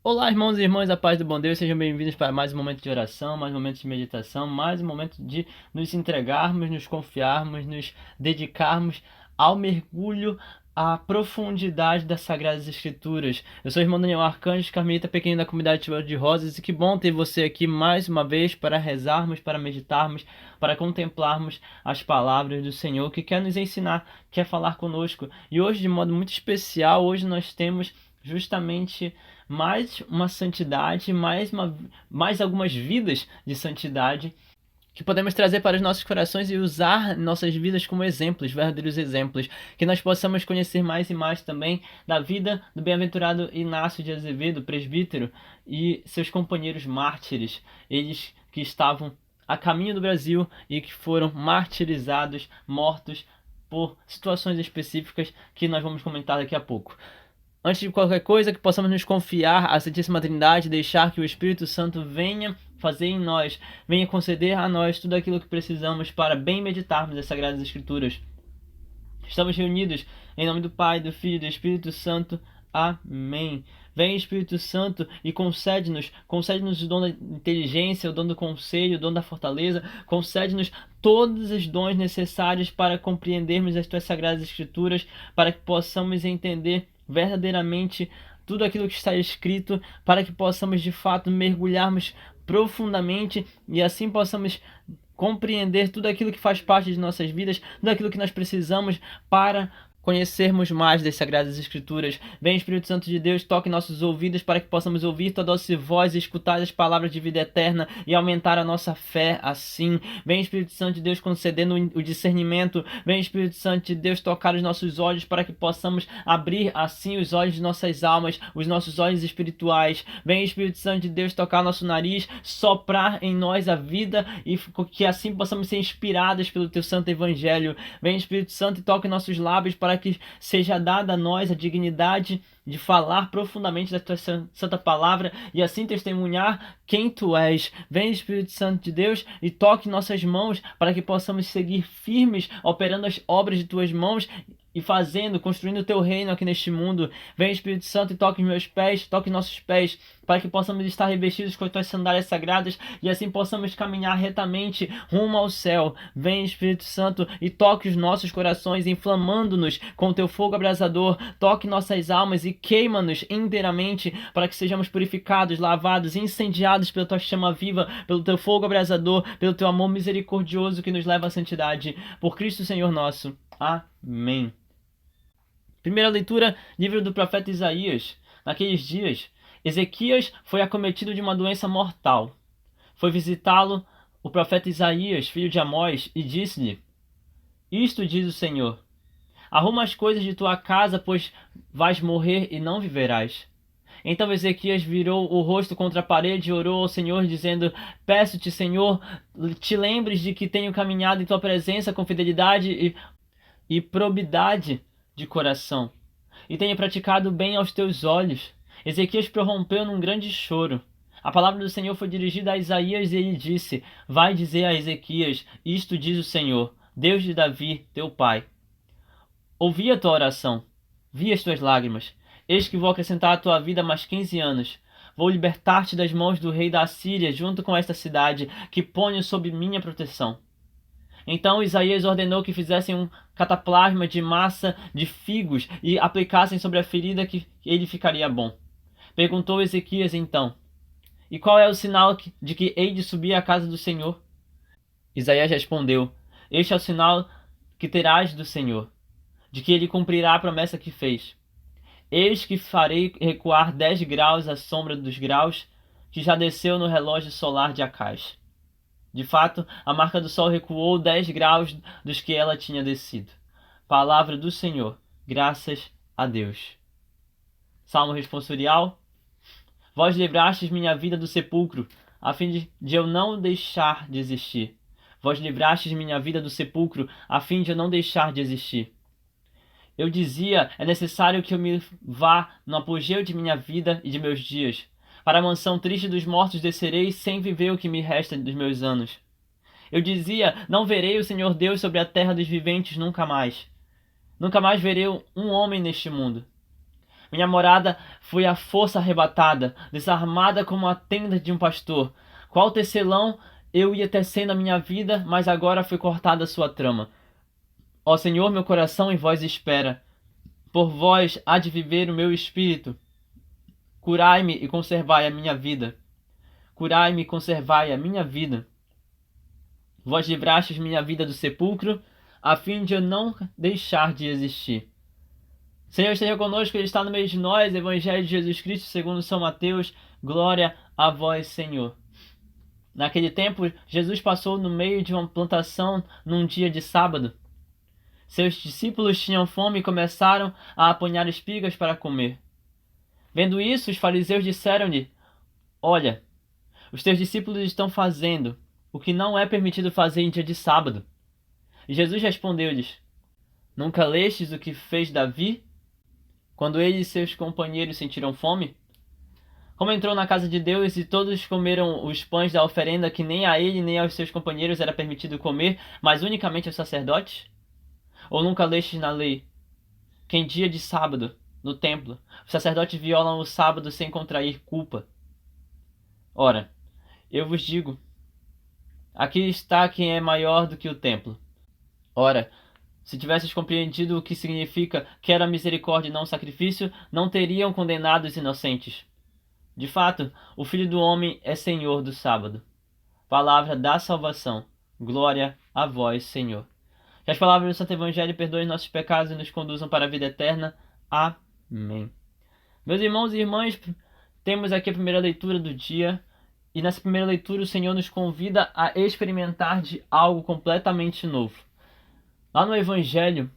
Olá, irmãos e irmãs, a paz do bom Deus, sejam bem-vindos para mais um momento de oração, mais um momento de meditação, mais um momento de nos entregarmos, nos confiarmos, nos dedicarmos ao mergulho, à profundidade das Sagradas Escrituras. Eu sou o irmão Daniel Arcanjo, carmelita pequeno da comunidade Chuva de Rosas, e que bom ter você aqui mais uma vez para rezarmos, para meditarmos, para contemplarmos as palavras do Senhor, que quer nos ensinar, quer falar conosco. E hoje, de modo muito especial, hoje nós temos justamente mais uma santidade, mais algumas vidas de santidade que podemos trazer para os nossos corações e usar nossas vidas como exemplos, verdadeiros exemplos, que nós possamos conhecer mais e mais também da vida do bem-aventurado Inácio de Azevedo, presbítero, e seus companheiros mártires, eles que estavam a caminho do Brasil e que foram martirizados, mortos por situações específicas que nós vamos comentar daqui a pouco. Antes de qualquer coisa, que possamos nos confiar à Santíssima Trindade, deixar que o Espírito Santo venha fazer em nós, venha conceder a nós tudo aquilo que precisamos para bem meditarmos as Sagradas Escrituras. Estamos reunidos em nome do Pai, do Filho e do Espírito Santo. Amém. Vem, Espírito Santo, e concede-nos o dom da inteligência, o dom do conselho, o dom da fortaleza, concede-nos todos os dons necessários para compreendermos as tuas Sagradas Escrituras, para que possamos entender verdadeiramente tudo aquilo que está escrito, para que possamos de fato mergulharmos profundamente e assim possamos compreender tudo aquilo que faz parte de nossas vidas, tudo aquilo que nós precisamos para conhecermos mais das Sagradas Escrituras. Vem, Espírito Santo de Deus, toque nossos ouvidos para que possamos ouvir tua doce voz e escutar as palavras de vida eterna e aumentar a nossa fé assim. Vem, Espírito Santo de Deus, concedendo o discernimento. Vem, Espírito Santo de Deus, tocar os nossos olhos para que possamos abrir assim os olhos de nossas almas, os nossos olhos espirituais. Vem, Espírito Santo de Deus, tocar nosso nariz, soprar em nós a vida e que assim possamos ser inspirados pelo teu santo evangelho. Vem, Espírito Santo, e toque nossos lábios para que seja dada a nós a dignidade de falar profundamente da tua santa palavra e assim testemunhar quem tu és. Vem, Espírito Santo de Deus, e toque nossas mãos para que possamos seguir firmes, operando as obras de tuas mãos e construindo o teu reino aqui neste mundo. Vem, Espírito Santo, e toque os meus pés, toque nossos pés, para que possamos estar revestidos com as tuas sandálias sagradas e assim possamos caminhar retamente rumo ao céu. Vem, Espírito Santo, e toque os nossos corações, inflamando-nos com o teu fogo abrasador. Toque nossas almas e queima-nos inteiramente para que sejamos purificados, lavados, incendiados pela tua chama viva, pelo teu fogo abrasador, pelo teu amor misericordioso que nos leva à santidade. Por Cristo Senhor nosso. Amém. Primeira leitura, livro do profeta Isaías. Naqueles dias, Ezequias foi acometido de uma doença mortal. Foi visitá-lo o profeta Isaías, filho de Amós, e disse-lhe: Isto diz o Senhor: Arruma as coisas de tua casa, pois vais morrer e não viverás. Então Ezequias virou o rosto contra a parede e orou ao Senhor, dizendo: Peço-te, Senhor, te lembres de que tenho caminhado em tua presença com fidelidade e probidade de coração, e tenho praticado bem aos teus olhos. Ezequias prorrompeu num grande choro. A palavra do Senhor foi dirigida a Isaías e ele disse: Vai dizer a Ezequias: Isto diz o Senhor, Deus de Davi, teu pai. Ouvi a tua oração, vi as tuas lágrimas. Eis que vou acrescentar à tua vida mais 15 anos. Vou libertar-te das mãos do rei da Assíria, junto com esta cidade, que ponho sob minha proteção. Então Isaías ordenou que fizessem um cataplasma de massa de figos e aplicassem sobre a ferida, que ele ficaria bom. Perguntou Ezequias então: E qual é o sinal de que hei de subir à casa do Senhor? Isaías respondeu: Este é o sinal que terás do Senhor, de que ele cumprirá a promessa que fez. Eis que farei recuar 10 graus a sombra dos graus que já desceu no relógio solar de Acás. De fato, a marca do sol recuou 10 graus dos que ela tinha descido. Palavra do Senhor. Graças a Deus. Salmo responsorial. Vós livrastes minha vida do sepulcro, a fim de eu não deixar de existir. Vós livrastes minha vida do sepulcro, a fim de eu não deixar de existir. Eu dizia: é necessário que eu me vá no apogeu de minha vida e de meus dias. Para a mansão triste dos mortos descerei, sem viver o que me resta dos meus anos. Eu dizia: não verei o Senhor Deus sobre a terra dos viventes nunca mais. Nunca mais verei um homem neste mundo. Minha morada foi à força arrebatada, desarmada como a tenda de um pastor. Qual tecelão eu ia tecendo a minha vida, mas agora foi cortada a sua trama. Ó Senhor, meu coração em vós espera. Por vós há de viver o meu espírito. Curai-me e conservai a minha vida. Curai-me e conservai a minha vida. Vós livrastes minha vida do sepulcro, a fim de eu não deixar de existir. Senhor, esteja conosco, Ele está no meio de nós. Evangelho de Jesus Cristo, segundo São Mateus. Glória a vós, Senhor. Naquele tempo, Jesus passou no meio de uma plantação num dia de sábado. Seus discípulos tinham fome e começaram a apanhar espigas para comer. Vendo isso, os fariseus disseram-lhe: Olha, os teus discípulos estão fazendo o que não é permitido fazer em dia de sábado. E Jesus respondeu-lhes: Nunca lestes o que fez Davi, quando ele e seus companheiros sentiram fome? Como entrou na casa de Deus e todos comeram os pães da oferenda que nem a ele nem aos seus companheiros era permitido comer, mas unicamente aos sacerdotes? Ou nunca lestes na lei que em dia de sábado, no templo, os sacerdotes violam o sábado sem contrair culpa? Ora, eu vos digo, aqui está quem é maior do que o templo. Ora, se tivesses compreendido o que significa quero a misericórdia e não o sacrifício, não teriam condenado os inocentes. De fato, o Filho do Homem é Senhor do sábado. Palavra da salvação. Glória a vós, Senhor. Que as palavras do Santo Evangelho perdoem nossos pecados e nos conduzam para a vida eterna. Amém. Meus irmãos e irmãs, temos aqui a primeira leitura do dia. E nessa primeira leitura o Senhor nos convida a experimentar de algo completamente novo. Lá no Evangelho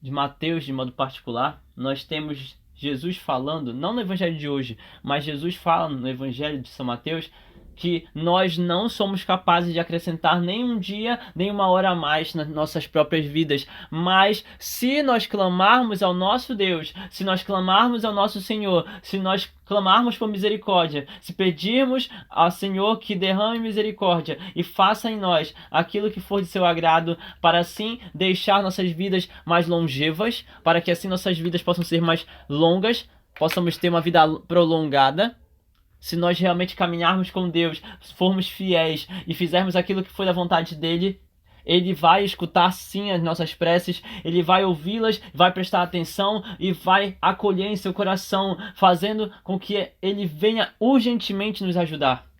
de Mateus, de modo particular, nós temos Jesus falando, não no Evangelho de hoje, mas Jesus fala no Evangelho de São Mateus, que nós não somos capazes de acrescentar nem um dia, nem uma hora a mais nas nossas próprias vidas. Mas se nós clamarmos ao nosso Deus, se nós clamarmos ao nosso Senhor, se nós clamarmos por misericórdia, se pedirmos ao Senhor que derrame misericórdia e faça em nós aquilo que for de seu agrado, para assim deixar nossas vidas mais longevas, para que assim nossas vidas possam ser mais longas, possamos ter uma vida prolongada. Se nós realmente caminharmos com Deus, formos fiéis e fizermos aquilo que foi da vontade dele, ele vai escutar sim as nossas preces, ele vai ouvi-las, vai prestar atenção e vai acolher em seu coração, fazendo com que ele venha urgentemente nos ajudar.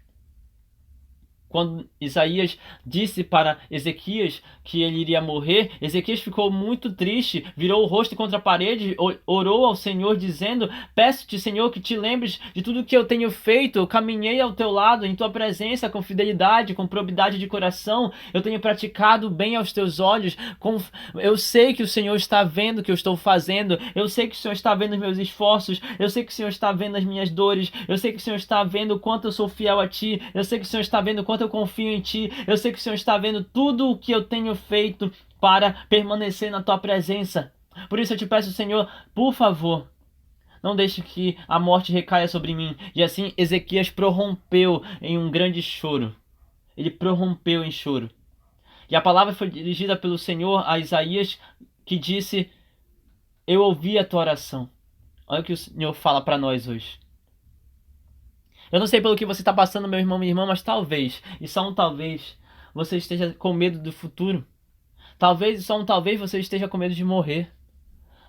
Quando Isaías disse para Ezequias que ele iria morrer, Ezequias ficou muito triste, virou o rosto contra a parede, orou ao Senhor dizendo: Peço-te, Senhor, que te lembres de tudo que eu tenho feito. Eu caminhei ao teu lado, em tua presença, com fidelidade, com probidade de coração. Eu tenho praticado bem aos teus olhos. Eu sei que o Senhor está vendo o que eu estou fazendo. Eu sei que o Senhor está vendo os meus esforços. Eu sei que o Senhor está vendo as minhas dores. Eu sei que o Senhor está vendo o quanto eu sou fiel a ti. Eu sei que o Senhor está vendo o quanto eu confio em ti. Eu sei que o Senhor está vendo tudo o que eu tenho feito para permanecer na tua presença. Por isso eu te peço, Senhor, por favor, não deixe que a morte recaia sobre mim. E assim Ezequias prorrompeu em um grande choro. Ele prorrompeu em choro. E a palavra foi dirigida pelo Senhor a Isaías, que disse: Eu ouvi a tua oração. Olha o que o Senhor fala para nós hoje. Eu não sei pelo que você está passando, meu irmão, minha irmã, mas talvez, e só um talvez, você esteja com medo do futuro. Talvez, e só um talvez, você esteja com medo de morrer.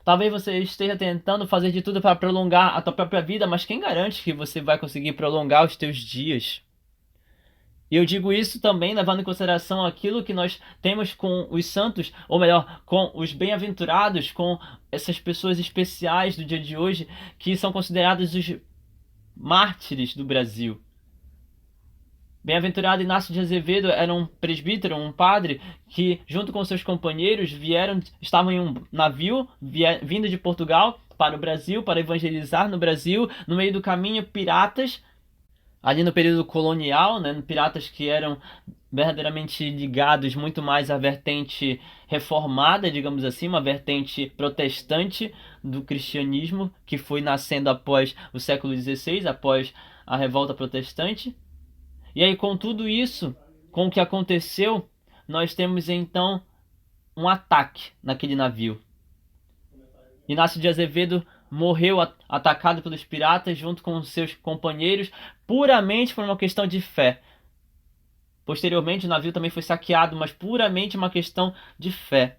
Talvez você esteja tentando fazer de tudo para prolongar a tua própria vida, mas quem garante que você vai conseguir prolongar os teus dias? E eu digo isso também levando em consideração aquilo que nós temos com os santos, ou melhor, com os bem-aventurados, com essas pessoas especiais do dia de hoje, que são considerados os mártires do Brasil. Bem-aventurado Inácio de Azevedo era um presbítero, um padre, que junto com seus companheiros estavam em um navio vindo de Portugal para o Brasil, para evangelizar no Brasil. No meio do caminho, piratas, ali no período colonial, né, piratas que eram verdadeiramente ligados muito mais à vertente reformada, digamos assim, uma vertente protestante do cristianismo que foi nascendo após o século XVI, após a revolta protestante. E aí, com tudo isso, com o que aconteceu, nós temos então um ataque naquele navio. Inácio de Azevedo morreu atacado pelos piratas junto com seus companheiros, puramente por uma questão de fé. Posteriormente, o navio também foi saqueado, mas puramente uma questão de fé.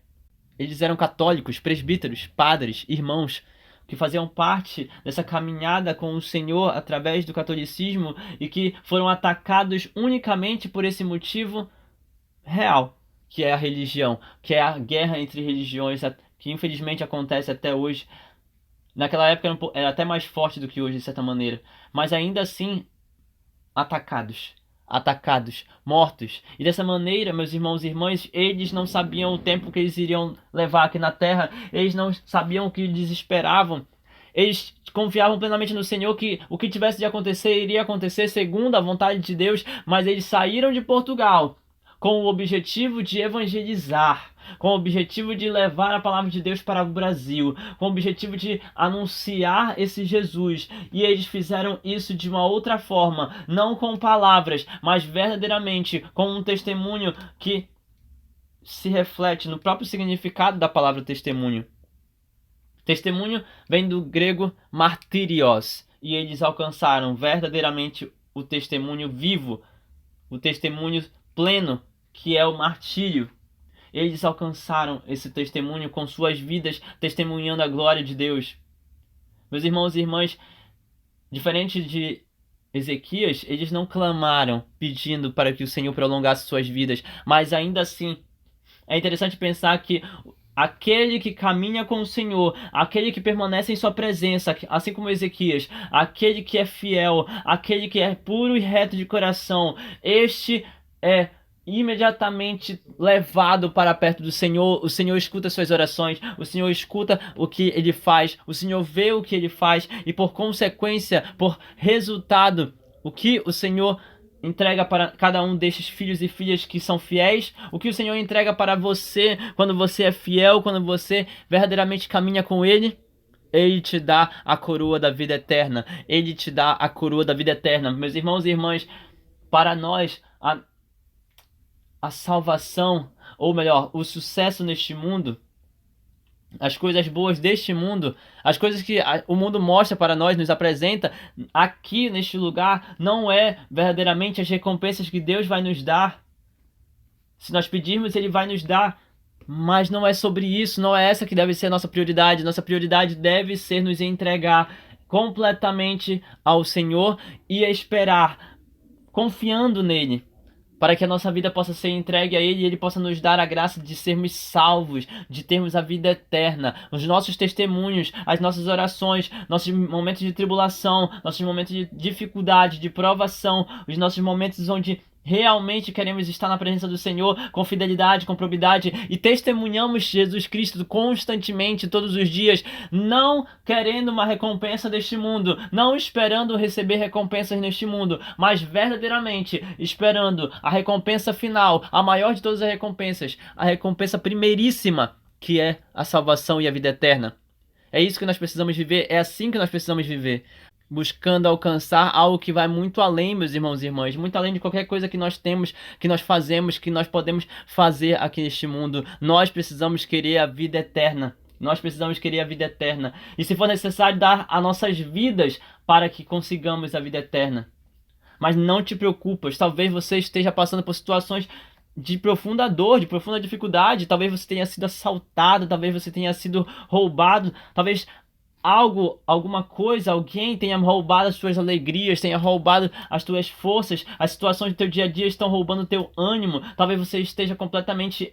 Eles eram católicos, presbíteros, padres, irmãos, que faziam parte dessa caminhada com o Senhor através do catolicismo e que foram atacados unicamente por esse motivo real, que é a religião, que é a guerra entre religiões, que infelizmente acontece até hoje. Naquela época era até mais forte do que hoje, de certa maneira, mas ainda assim atacados, mortos. E dessa maneira, meus irmãos e irmãs, eles não sabiam o tempo que eles iriam levar aqui na terra, eles não sabiam o que lhes esperavam. Eles confiavam plenamente no Senhor que o que tivesse de acontecer iria acontecer segundo a vontade de Deus, mas eles saíram de Portugal com o objetivo de evangelizar, com o objetivo de levar a palavra de Deus para o Brasil, com o objetivo de anunciar esse Jesus. E eles fizeram isso de uma outra forma, não com palavras, mas verdadeiramente com um testemunho que se reflete no próprio significado da palavra testemunho. Testemunho vem do grego martyrios, e eles alcançaram verdadeiramente o testemunho vivo, o testemunho pleno, que é o martírio. Eles alcançaram esse testemunho com suas vidas, testemunhando a glória de Deus. Meus irmãos e irmãs, diferente de Ezequias, eles não clamaram pedindo para que o Senhor prolongasse suas vidas, mas ainda assim, é interessante pensar que aquele que caminha com o Senhor, aquele que permanece em sua presença, assim como Ezequias, aquele que é fiel, aquele que é puro e reto de coração, este é imediatamente levado para perto do Senhor. O Senhor escuta suas orações, o Senhor escuta o que ele faz, o Senhor vê o que ele faz e por consequência, por resultado, o que o Senhor entrega para cada um destes filhos e filhas que são fiéis, o que o Senhor entrega para você quando você é fiel, quando você verdadeiramente caminha com Ele. Ele te dá a coroa da vida eterna. Ele te dá a coroa da vida eterna. Meus irmãos e irmãs, para nós, a salvação, ou melhor, o sucesso neste mundo, as coisas boas deste mundo, as coisas que o mundo mostra para nós, nos apresenta aqui neste lugar, não é verdadeiramente as recompensas que Deus vai nos dar. Se nós pedirmos, Ele vai nos dar, mas não é sobre isso, não é essa que deve ser a nossa prioridade. Nossa prioridade deve ser nos entregar completamente ao Senhor e esperar, confiando nele, para que a nossa vida possa ser entregue a Ele e Ele possa nos dar a graça de sermos salvos, de termos a vida eterna. Os nossos testemunhos, as nossas orações, nossos momentos de tribulação, nossos momentos de dificuldade, de provação, os nossos momentos onde realmente queremos estar na presença do Senhor com fidelidade, com probidade e testemunhamos Jesus Cristo constantemente, todos os dias, não querendo uma recompensa deste mundo, não esperando receber recompensas neste mundo, mas verdadeiramente esperando a recompensa final, a maior de todas as recompensas, a recompensa primeiríssima, que é a salvação e a vida eterna. É isso que nós precisamos viver, é assim que nós precisamos viver. Buscando alcançar algo que vai muito além, meus irmãos e irmãs, muito além de qualquer coisa que nós temos, que nós fazemos, que nós podemos fazer aqui neste mundo. Nós precisamos querer a vida eterna. Nós precisamos querer a vida eterna. E se for necessário, dar as nossas vidas para que consigamos a vida eterna. Mas não te preocupas, talvez você esteja passando por situações de profunda dor, de profunda dificuldade. Talvez você tenha sido assaltado, talvez você tenha sido roubado, talvez alguma coisa, alguém tenha roubado as tuas alegrias, tenha roubado as tuas forças, as situações do teu dia a dia estão roubando o teu ânimo, talvez você esteja completamente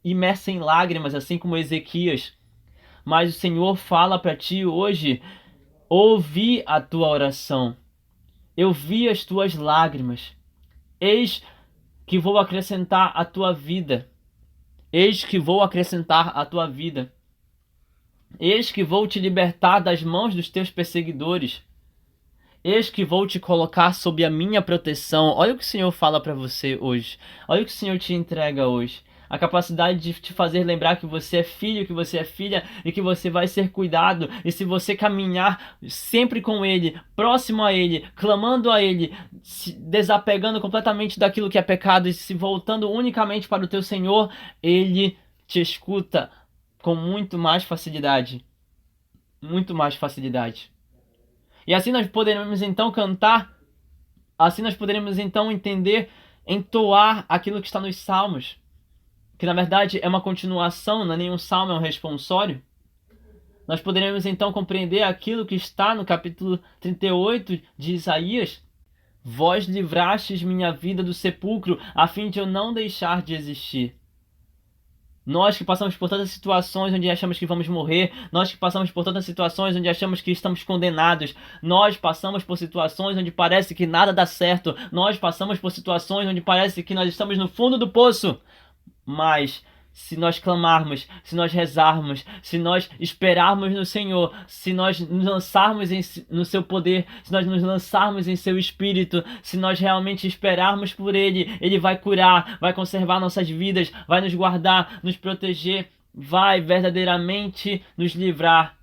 imerso em lágrimas, assim como Ezequias, mas o Senhor fala para ti hoje: ouvi a tua oração, eu vi as tuas lágrimas, eis que vou acrescentar a tua vida, eis que vou acrescentar a tua vida. Eis que vou te libertar das mãos dos teus perseguidores. Eis que vou te colocar sob a minha proteção. Olha o que o Senhor fala para você hoje. Olha o que o Senhor te entrega hoje. A capacidade de te fazer lembrar que você é filho, que você é filha e que você vai ser cuidado. E se você caminhar sempre com Ele, próximo a Ele, clamando a Ele, se desapegando completamente daquilo que é pecado e se voltando unicamente para o teu Senhor, Ele te escuta com muito mais facilidade. muito mais facilidade. E assim nós poderemos então cantar, assim nós poderemos então entender, entoar aquilo que está nos salmos, que na verdade é uma continuação, não é nenhum salmo, é um responsório. Nós poderemos então compreender aquilo que está no capítulo 38 de Isaías. Vós livrastes minha vida do sepulcro, a fim de eu não deixar de existir. Nós que passamos por tantas situações onde achamos que vamos morrer, nós que passamos por tantas situações onde achamos que estamos condenados, nós passamos por situações onde parece que nada dá certo, nós passamos por situações onde parece que nós estamos no fundo do poço. Mas se nós clamarmos, se nós rezarmos, se nós esperarmos no Senhor, se nós nos lançarmos no seu poder, se nós nos lançarmos em seu espírito, se nós realmente esperarmos por Ele, Ele vai curar, vai conservar nossas vidas, vai nos guardar, nos proteger, vai verdadeiramente nos livrar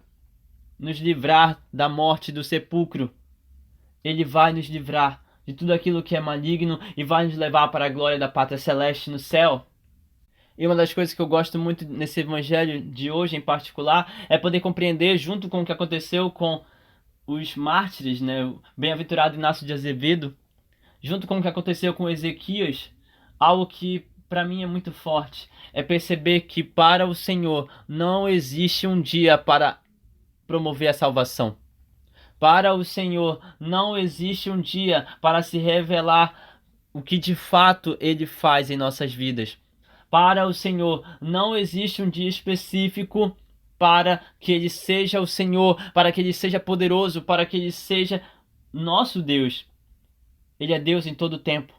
da morte, do sepulcro. Ele vai nos livrar de tudo aquilo que é maligno e vai nos levar para a glória da pátria celeste no céu. E uma das coisas que eu gosto muito nesse evangelho de hoje em particular é poder compreender, junto com o que aconteceu com os mártires, né, o bem-aventurado Inácio de Azevedo, junto com o que aconteceu com Ezequias, algo que para mim é muito forte, é perceber que para o Senhor não existe um dia para promover a salvação. Para o Senhor não existe um dia para se revelar o que de fato Ele faz em nossas vidas. Para o Senhor não existe um dia específico para que Ele seja o Senhor, para que Ele seja poderoso, para que Ele seja nosso Deus. Ele é Deus em todo o tempo.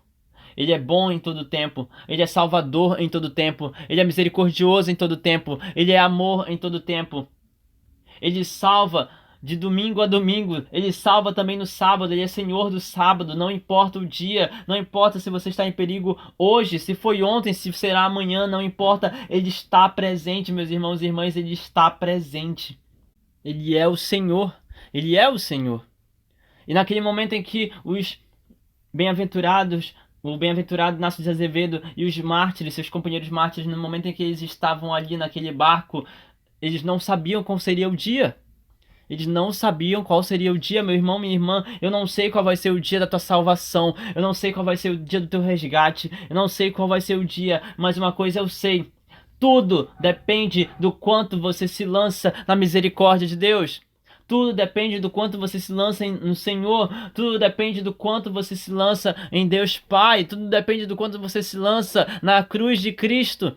Ele é bom em todo o tempo. Ele é salvador em todo o tempo. Ele é misericordioso em todo o tempo. Ele é amor em todo o tempo. Ele salva de domingo a domingo, Ele salva também no sábado, Ele é Senhor do sábado, não importa o dia, não importa se você está em perigo hoje, se foi ontem, se será amanhã, não importa, Ele está presente, meus irmãos e irmãs, Ele está presente. Ele é o Senhor, Ele é o Senhor. E naquele momento em que os bem-aventurados, o bem-aventurado Inácio de Azevedo e os mártires, seus companheiros mártires, no momento em que eles estavam ali naquele barco, eles não sabiam qual seria o dia. Eles não sabiam qual seria o dia, meu irmão, minha irmã. Eu não sei qual vai ser o dia da tua salvação. Eu não sei qual vai ser o dia do teu resgate. Eu não sei qual vai ser o dia, mas uma coisa eu sei. Tudo depende do quanto você se lança na misericórdia de Deus. Tudo depende do quanto você se lança no Senhor. Tudo depende do quanto você se lança em Deus Pai. Tudo depende do quanto você se lança na cruz de Cristo.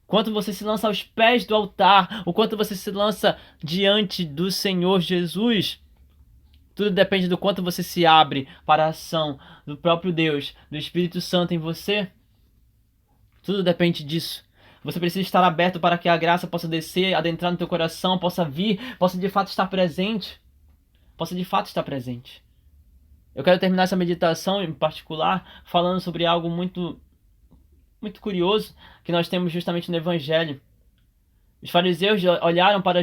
Quanto você se lança aos pés do altar, o quanto você se lança diante do Senhor Jesus. Tudo depende do quanto você se abre para a ação do próprio Deus, do Espírito Santo em você. Tudo depende disso. Você precisa estar aberto para que a graça possa descer, adentrar no teu coração, possa vir, possa de fato estar presente. Possa de fato estar presente. Eu quero terminar essa meditação em particular falando sobre algo muito curioso que nós temos justamente no Evangelho. Os fariseus olharam para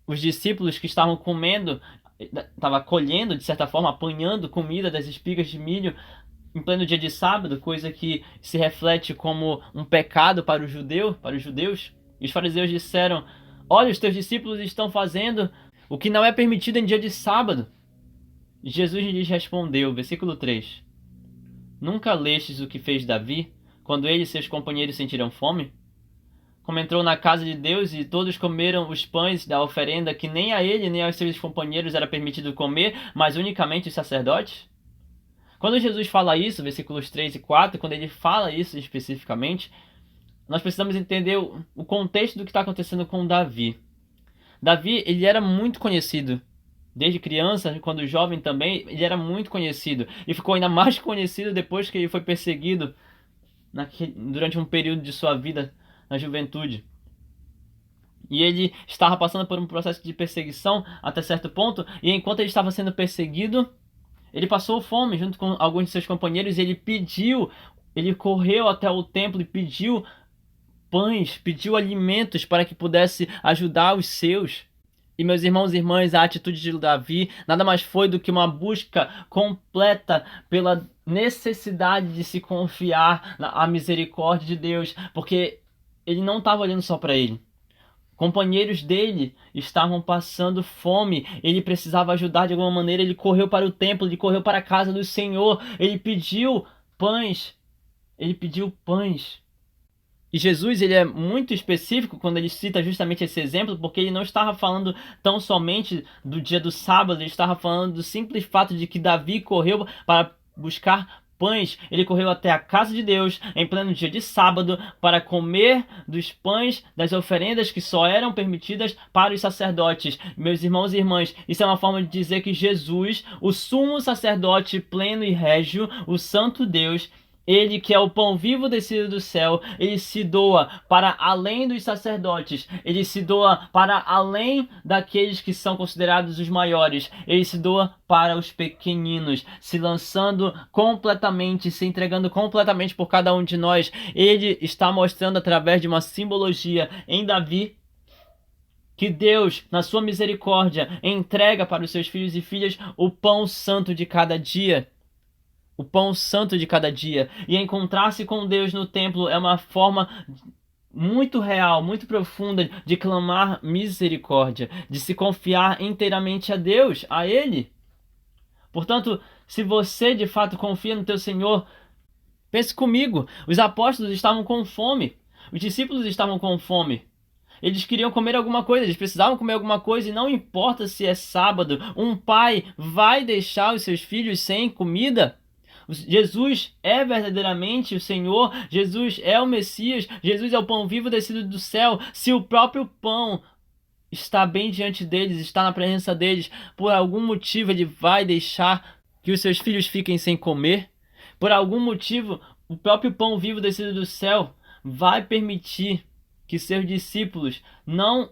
os discípulos que estavam comendo, estavam colhendo, de certa forma, apanhando comida das espigas de milho em pleno dia de sábado, coisa que se reflete como um pecado para os judeus. E os fariseus disseram: olha, os teus discípulos estão fazendo o que não é permitido em dia de sábado. E Jesus lhes respondeu, versículo 3: nunca lestes o que fez Davi, quando ele e seus companheiros sentiram fome? Como entrou na casa de Deus e todos comeram os pães da oferenda que nem a ele nem aos seus companheiros era permitido comer, mas unicamente os sacerdotes? Quando Jesus fala isso, versículos 3 e 4, quando ele fala isso especificamente, nós precisamos entender o contexto do que está acontecendo com Davi. Davi, ele era muito conhecido. Desde criança, quando jovem também, ele era muito conhecido. E ficou ainda mais conhecido depois que ele foi perseguido durante um período de sua vida na juventude. E ele estava passando por um processo de perseguição até certo ponto, e enquanto ele estava sendo perseguido, ele passou fome junto com alguns de seus companheiros, e ele correu até o templo e pediu pães, pediu alimentos para que pudesse ajudar os seus. E meus irmãos e irmãs, a atitude de Davi nada mais foi do que uma busca completa pela necessidade de se confiar na misericórdia de Deus, porque ele não estava olhando só para ele. Companheiros dele estavam passando fome, ele precisava ajudar de alguma maneira, ele correu para o templo, ele correu para a casa do Senhor, ele pediu pães, ele pediu pães. E Jesus, ele é muito específico quando ele cita justamente esse exemplo, porque ele não estava falando tão somente do dia do sábado, ele estava falando do simples fato de que Davi correu para buscar pães. Ele correu até a casa de Deus em pleno dia de sábado para comer dos pães das oferendas que só eram permitidas para os sacerdotes. Meus irmãos e irmãs, isso é uma forma de dizer que Jesus, o sumo sacerdote pleno e régio, o santo Deus, ele que é o pão vivo descido do céu, ele se doa para além dos sacerdotes, ele se doa para além daqueles que são considerados os maiores, ele se doa para os pequeninos, se lançando completamente, se entregando completamente por cada um de nós. Ele está mostrando através de uma simbologia em Davi que Deus, na sua misericórdia, entrega para os seus filhos e filhas o pão santo de cada dia. O pão santo de cada dia. E encontrar-se com Deus no templo é uma forma muito real, muito profunda de clamar misericórdia, de se confiar inteiramente a Deus, a Ele. Portanto, se você de fato confia no teu Senhor, pense comigo, os apóstolos estavam com fome, os discípulos estavam com fome. Eles queriam comer alguma coisa, eles precisavam comer alguma coisa, e não importa se é sábado, um pai vai deixar os seus filhos sem comida? Jesus é verdadeiramente o Senhor, Jesus é o Messias, Jesus é o pão vivo descido do céu. Se o próprio pão está bem diante deles, está na presença deles, por algum motivo ele vai deixar que os seus filhos fiquem sem comer? Por algum motivo, o próprio pão vivo descido do céu vai permitir que seus discípulos não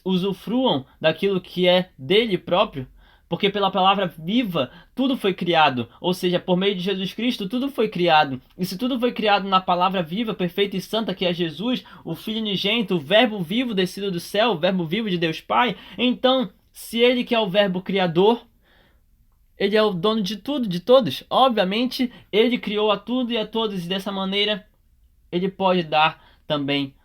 usufruam daquilo que é dele próprio? Porque pela palavra viva, tudo foi criado. Ou seja, por meio de Jesus Cristo, tudo foi criado. E se tudo foi criado na palavra viva, perfeita e santa, que é Jesus, o Filho unigênito, o Verbo vivo descido do céu, o Verbo vivo de Deus Pai, então, se Ele que é o Verbo Criador, Ele é o dono de tudo, de todos. Obviamente, Ele criou a tudo e a todos, e dessa maneira, Ele pode dar também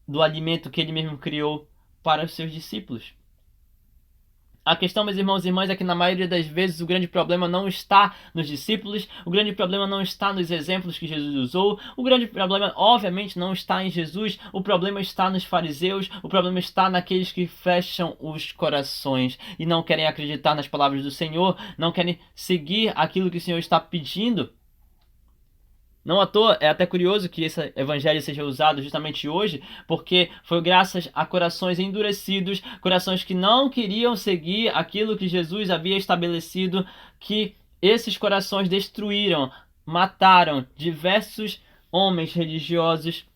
do alimento que Ele mesmo criou para os seus discípulos. A questão, meus irmãos e irmãs, é que na maioria das vezes o grande problema não está nos discípulos, o grande problema não está nos exemplos que Jesus usou, o grande problema, obviamente, não está em Jesus, o problema está nos fariseus, o problema está naqueles que fecham os corações e não querem acreditar nas palavras do Senhor, não querem seguir aquilo que o Senhor está pedindo. Não à toa, é até curioso que esse evangelho seja usado justamente hoje, porque foi graças a corações endurecidos, corações que não queriam seguir aquilo que Jesus havia estabelecido, que esses corações destruíram, mataram diversos homens religiosos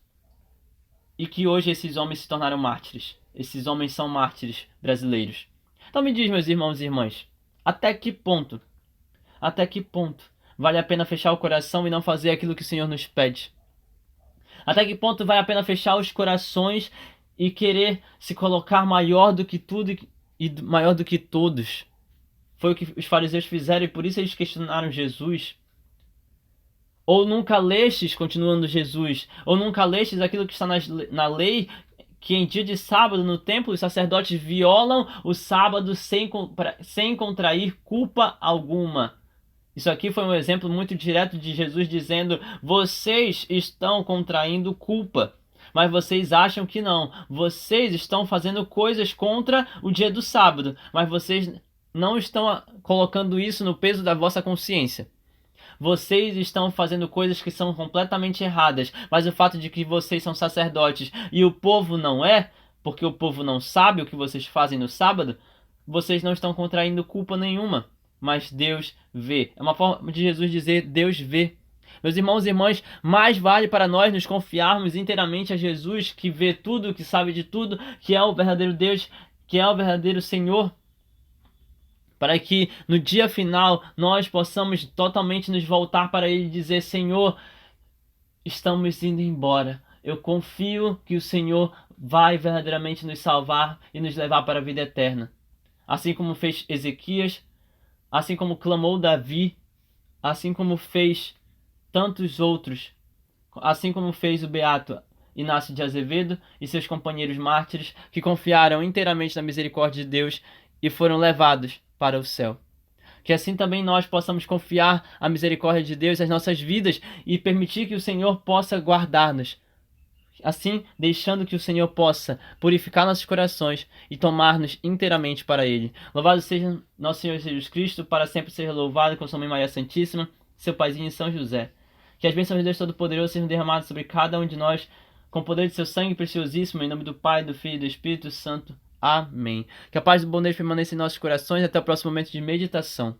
e que hoje esses homens se tornaram mártires. Esses homens são mártires brasileiros. Então me diz, meus irmãos e irmãs, até que ponto vale a pena fechar o coração e não fazer aquilo que o Senhor nos pede? Até que ponto vale a pena fechar os corações e querer se colocar maior do que tudo e maior do que todos? Foi o que os fariseus fizeram e por isso eles questionaram Jesus. Ou nunca lestes, continuando Jesus, ou nunca lestes aquilo que está na lei, que em dia de sábado no templo os sacerdotes violam o sábado sem contrair culpa alguma. Isso aqui foi um exemplo muito direto de Jesus dizendo: vocês estão contraindo culpa, mas vocês acham que não. Vocês estão fazendo coisas contra o dia do sábado, mas vocês não estão colocando isso no peso da vossa consciência. Vocês estão fazendo coisas que são completamente erradas, mas o fato de que vocês são sacerdotes e o povo não é, porque o povo não sabe o que vocês fazem no sábado, vocês não estão contraindo culpa nenhuma. Mas Deus vê. É uma forma de Jesus dizer: Deus vê. Meus irmãos e irmãs, mais vale para nós nos confiarmos inteiramente a Jesus, que vê tudo, que sabe de tudo, que é o verdadeiro Deus, que é o verdadeiro Senhor, para que no dia final nós possamos totalmente nos voltar para Ele e dizer: Senhor, estamos indo embora. Eu confio que o Senhor vai verdadeiramente nos salvar e nos levar para a vida eterna. Assim como fez Ezequias, assim como clamou Davi, assim como fez tantos outros, assim como fez o beato Inácio de Azevedo e seus companheiros mártires que confiaram inteiramente na misericórdia de Deus e foram levados para o céu. Que assim também nós possamos confiar a misericórdia de Deus nas nossas vidas e permitir que o Senhor possa guardar-nos. Assim, deixando que o Senhor possa purificar nossos corações e tomar-nos inteiramente para Ele. Louvado seja nosso Senhor Jesus Cristo, para sempre ser louvado com sua mãe Maria Santíssima, seu paizinho São José. Que as bênçãos de Deus Todo-Poderoso sejam derramadas sobre cada um de nós, com o poder de seu sangue preciosíssimo, em nome do Pai, do Filho e do Espírito Santo. Amém. Que a paz do bom Deus permaneça em nossos corações. Até o próximo momento de meditação.